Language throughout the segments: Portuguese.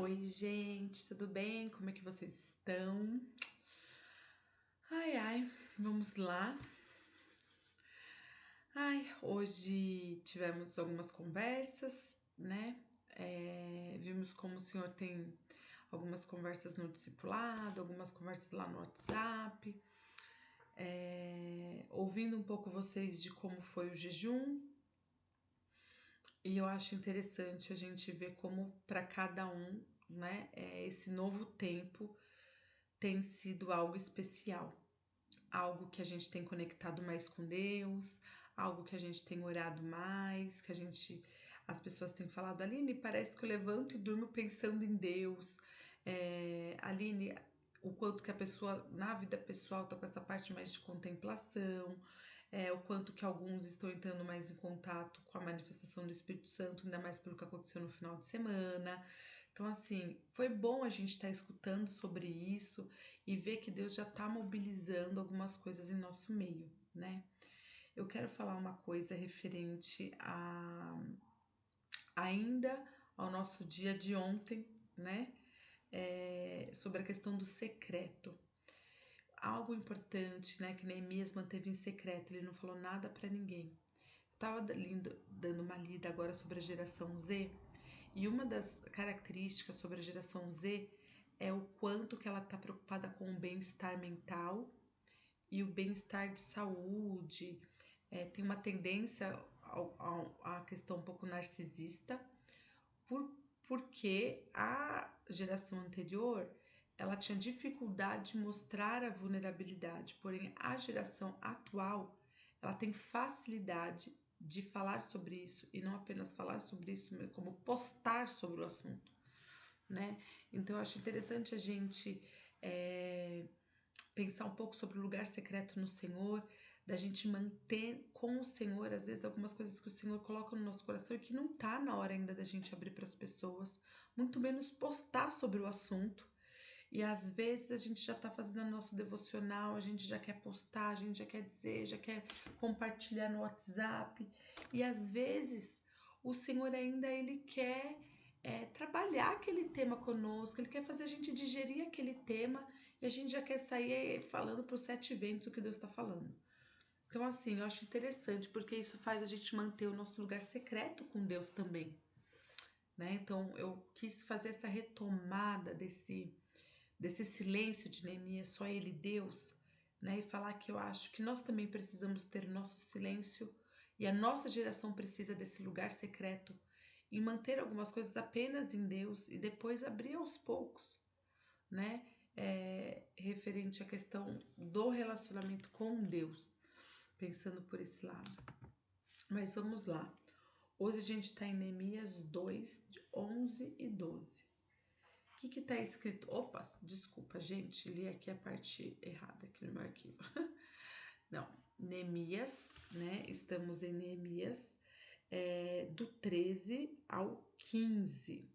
Oi, gente, tudo bem? Como é que vocês estão? Vamos lá. Hoje tivemos algumas conversas, né? Vimos como o senhor tem algumas conversas no discipulado, algumas conversas lá no WhatsApp, ouvindo um pouco vocês de como foi o jejum. E eu acho interessante a gente ver como para cada um, né, esse novo tempo tem sido algo especial, algo que a gente tem conectado mais com Deus, algo que a gente tem orado mais, as pessoas têm falado, Aline, parece que eu levanto e durmo pensando em Deus. Aline, o quanto que a pessoa na vida pessoal tá com essa parte mais de contemplação, o quanto que alguns estão entrando mais em contato com a manifestação do Espírito Santo, ainda mais pelo que aconteceu no final de semana. Então, assim, foi bom a gente estar escutando sobre isso e ver que Deus já está mobilizando algumas coisas em nosso meio, né? Eu quero falar uma coisa referente ainda ao nosso dia de ontem, né? Sobre a questão do secreto. Algo importante, né? Que Neemias manteve em secreto, ele não falou nada para ninguém. Eu tava dando uma lida agora sobre a geração Z, e uma das características sobre a geração Z é o quanto que ela está preocupada com o bem-estar mental e o bem-estar de saúde. Tem uma tendência à questão um pouco narcisista, porque a geração anterior ela tinha dificuldade de mostrar a vulnerabilidade, porém a geração atual ela tem facilidade de falar sobre isso e não apenas falar sobre isso, mas como postar sobre o assunto, né? Então eu acho interessante a gente pensar um pouco sobre o lugar secreto no Senhor, da gente manter com o Senhor, às vezes, algumas coisas que o Senhor coloca no nosso coração e que não tá na hora ainda da gente abrir para as pessoas, muito menos postar sobre o assunto. E às vezes a gente já tá fazendo a nossa devocional, a gente já quer postar, a gente já quer dizer, já quer compartilhar no WhatsApp. E às vezes o Senhor ainda ele quer trabalhar aquele tema conosco, ele quer fazer a gente digerir aquele tema e a gente já quer sair falando para os 7 ventos o que Deus está falando. Então, assim, eu acho interessante porque isso faz a gente manter o nosso lugar secreto com Deus também, né? Então, eu quis fazer essa retomada desse silêncio de Neemias, só ele Deus, né? E falar que eu acho que nós também precisamos ter o nosso silêncio e a nossa geração precisa desse lugar secreto e manter algumas coisas apenas em Deus e depois abrir aos poucos, né? Referente à questão do relacionamento com Deus, pensando por esse lado. Mas vamos lá. Hoje a gente está em Neemias 2, de 11 e 12. O que está escrito? Opa, desculpa, gente, li aqui a parte errada aqui no meu arquivo. Não, Neemias, né? Estamos em Neemias, do 13 ao 15.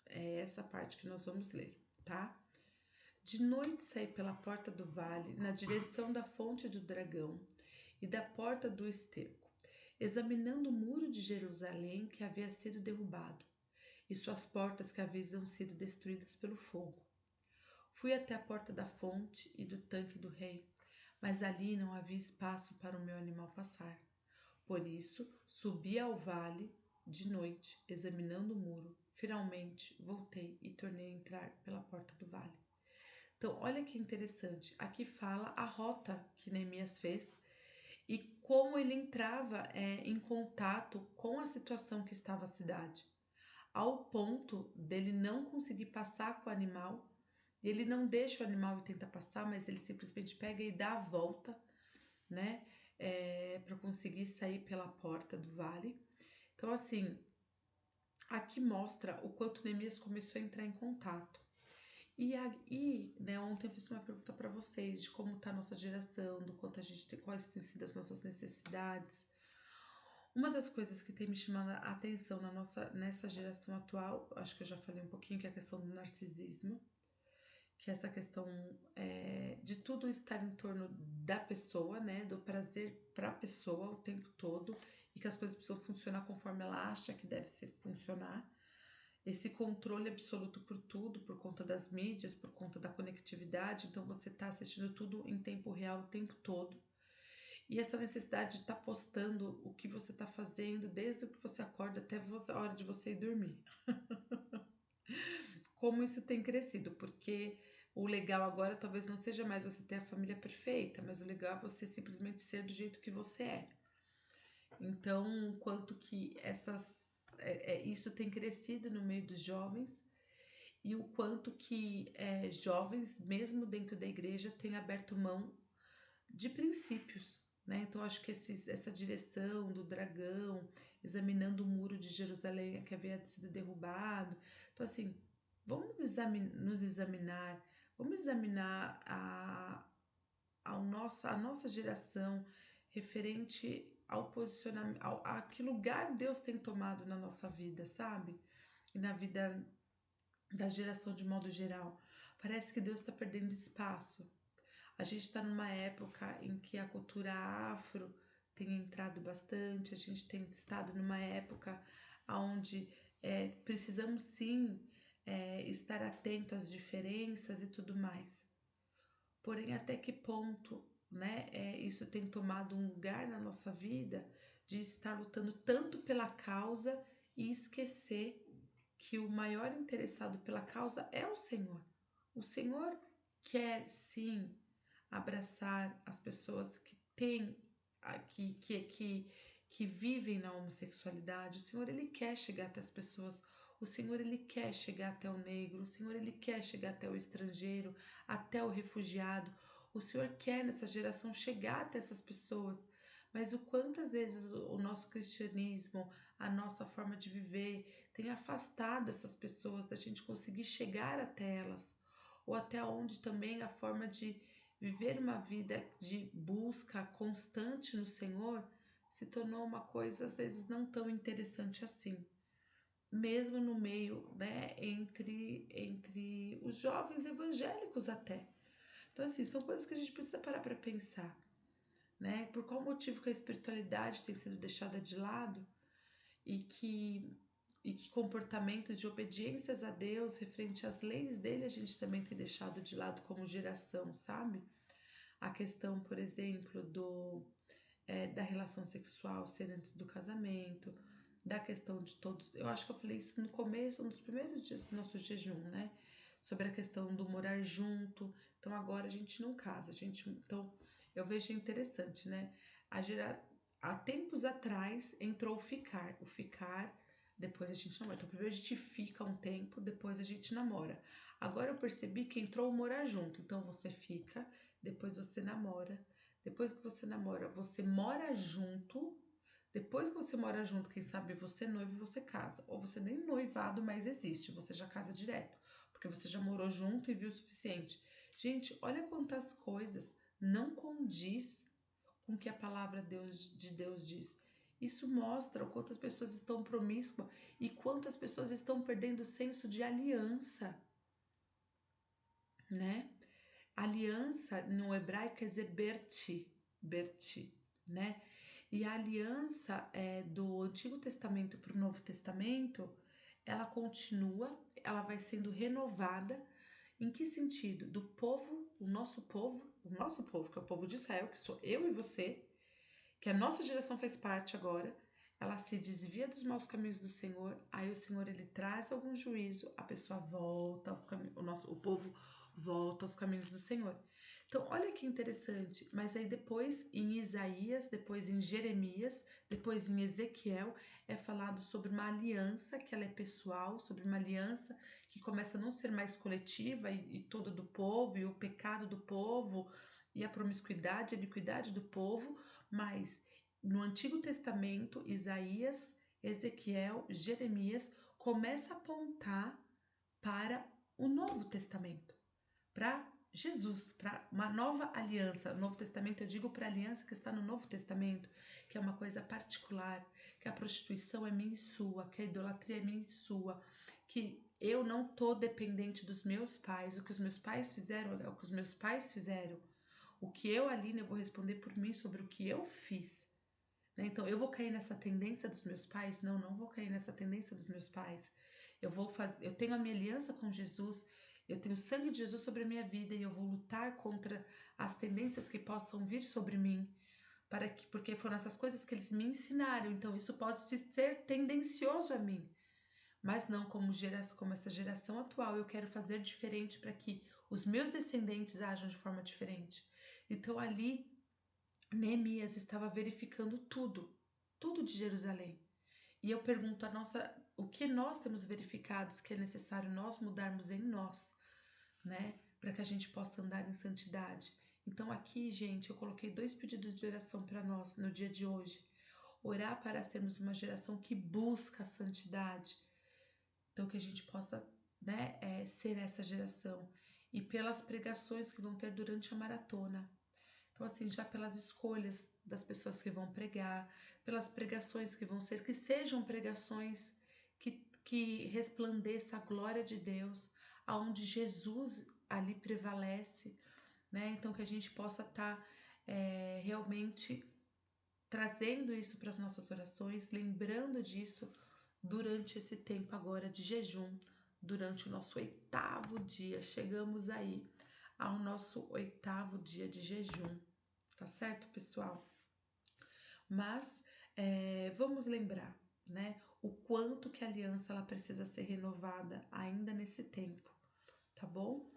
É essa parte que nós vamos ler, tá? De noite saí pela porta do vale, na direção da fonte do dragão e da porta do esterco, examinando o muro de Jerusalém que havia sido derrubado e suas portas que haviam sido destruídas pelo fogo. Fui até a porta da fonte e do tanque do rei, mas ali não havia espaço para o meu animal passar. Por isso, subi ao vale de noite, examinando o muro. Finalmente, voltei e tornei a entrar pela porta do vale. Então, olha que interessante. Aqui fala a rota que Neemias fez e como ele entrava em contato com a situação que estava a cidade, ao ponto dele não conseguir passar com o animal. Ele não deixa o animal e tenta passar, mas ele simplesmente pega e dá a volta, né, para conseguir sair pela porta do vale. Então, assim, aqui mostra o quanto Neemias começou a entrar em contato. Né, ontem eu fiz uma pergunta para vocês de como está a nossa geração, do quanto a gente tem, quais têm sido as nossas necessidades. Uma das coisas que tem me chamado a atenção nessa geração atual, acho que eu já falei um pouquinho, que é a questão do narcisismo, que é essa questão de tudo estar em torno da pessoa, né, do prazer para a pessoa o tempo todo e que as coisas precisam funcionar conforme ela acha que deve funcionar. esse controle absoluto por tudo, por conta das mídias, por conta da conectividade. Então você está assistindo tudo em tempo real o tempo todo. E essa necessidade de estar postando o que você está fazendo, desde o que você acorda até a hora de você ir dormir. Como isso tem crescido, porque o legal agora talvez não seja mais você ter a família perfeita, mas o legal é você simplesmente ser do jeito que você é. Então, quanto que isso tem crescido no meio dos jovens e o quanto que jovens, mesmo dentro da igreja, têm aberto mão de princípios, né? Então, acho que essa direção do dragão, examinando o muro de Jerusalém que havia sido derrubado. Então, assim, vamos nos examinar, vamos examinar a nossa geração referente ao posicionamento, a que lugar Deus tem tomado na nossa vida, sabe? E na vida da geração de modo geral. Parece que Deus está perdendo espaço. A gente está numa época em que a cultura afro tem entrado bastante, a gente tem estado numa época onde precisamos sim estar atento às diferenças e tudo mais. Porém, até que ponto, né, isso tem tomado um lugar na nossa vida de estar lutando tanto pela causa e esquecer que o maior interessado pela causa é o Senhor. O Senhor quer sim abraçar as pessoas que têm que vivem na homossexualidade. O Senhor ele quer chegar até as pessoas. O Senhor ele quer chegar até o negro. O Senhor ele quer chegar até o estrangeiro, até o refugiado. O Senhor quer nessa geração chegar até essas pessoas. Mas o quantas vezes o nosso cristianismo, a nossa forma de viver tem afastado essas pessoas da gente conseguir chegar até elas, ou até onde também a forma de viver uma vida de busca constante no Senhor se tornou uma coisa às vezes não tão interessante assim, mesmo no meio, né, entre os jovens evangélicos até. Então assim, são coisas que a gente precisa parar para pensar, né? Por qual motivo que a espiritualidade tem sido deixada de lado e que comportamentos de obediências a Deus referente às leis dele a gente também tem deixado de lado como geração, sabe? A questão, por exemplo, da relação sexual ser antes do casamento, da questão de todos. Eu acho que eu falei isso no começo, um dos primeiros dias do nosso jejum, né? Sobre a questão do morar junto. Então agora a gente não casa, então eu vejo interessante, né? Há tempos atrás entrou o ficar, depois a gente namora. Então primeiro a gente fica um tempo, depois a gente namora. Agora eu percebi que entrou o morar junto. Então você fica, depois você namora. Depois que você namora, você mora junto. Depois que você mora junto, quem sabe você é noivo e você casa. Ou você nem noivado mais existe, você já casa direto. Porque você já morou junto e viu o suficiente. Gente, olha quantas coisas não condiz com o que a palavra de Deus diz. Isso mostra o quanto as pessoas estão promíscuas e quanto as pessoas estão perdendo o senso de aliança, né? Aliança no hebraico quer dizer berti, né? E a aliança do Antigo Testamento para o Novo Testamento, ela continua, ela vai sendo renovada. Em que sentido? Do povo, o nosso povo, que é o povo de Israel, que sou eu e você, que a nossa geração faz parte agora, ela se desvia dos maus caminhos do Senhor, aí o Senhor ele traz algum juízo, a pessoa volta aos caminhos, o povo volta aos caminhos do Senhor. Então, olha que interessante, mas aí depois em Isaías, depois em Jeremias, depois em Ezequiel, é falado sobre uma aliança que ela é pessoal, sobre uma aliança que começa a não ser mais coletiva e toda do povo, e o pecado do povo, e a promiscuidade, a iniquidade do povo, mas no Antigo Testamento, Isaías, Ezequiel, Jeremias começa a apontar para o Novo Testamento, para Jesus, para uma nova aliança. O Novo Testamento, eu digo para a aliança que está no Novo Testamento, que é uma coisa particular, que a prostituição é minha e sua, que a idolatria é minha e sua, que eu não estou dependente dos meus pais, o que os meus pais fizeram é o que os meus pais fizeram. O que eu, Aline, eu vou responder por mim sobre o que eu fiz. Né? Então, eu vou cair nessa tendência dos meus pais? Não, não vou cair nessa tendência dos meus pais. eu tenho a minha aliança com Jesus, eu tenho o sangue de Jesus sobre a minha vida e eu vou lutar contra as tendências que possam vir sobre mim, porque foram essas coisas que eles me ensinaram, então isso pode ser tendencioso a mim. Mas não como essa geração atual, eu quero fazer diferente para que os meus descendentes ajam de forma diferente. Então ali, Neemias estava verificando tudo de Jerusalém. E eu pergunto o que nós temos verificado que é necessário nós mudarmos em nós, né? Para que a gente possa andar em santidade. Então aqui, gente, eu coloquei 2 pedidos de oração para nós no dia de hoje. Orar para sermos uma geração que busca a santidade. Então que a gente possa, né, ser essa geração. E pelas pregações que vão ter durante a maratona. Então, assim, já pelas escolhas das pessoas que vão pregar, pelas pregações que vão ser, que sejam pregações que resplandeça a glória de Deus, aonde Jesus ali prevalece, né? Então, que a gente possa estar realmente trazendo isso para as nossas orações, lembrando disso durante esse tempo agora de jejum, durante o nosso 8º dia. Chegamos aí ao nosso 8º dia de jejum. Tá certo, pessoal? Mas vamos lembrar, né, o quanto que a aliança ela precisa ser renovada ainda nesse tempo, tá bom?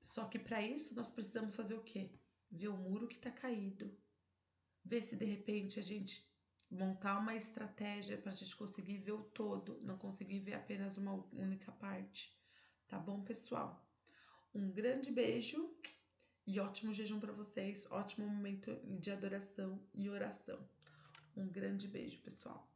Só que para isso nós precisamos fazer o quê? Ver o muro que tá caído, ver se de repente a gente montar uma estratégia para a gente conseguir ver o todo, não conseguir ver apenas uma única parte, tá bom, pessoal? Um grande beijo e ótimo jejum para vocês, ótimo momento de adoração e oração. Um grande beijo, pessoal.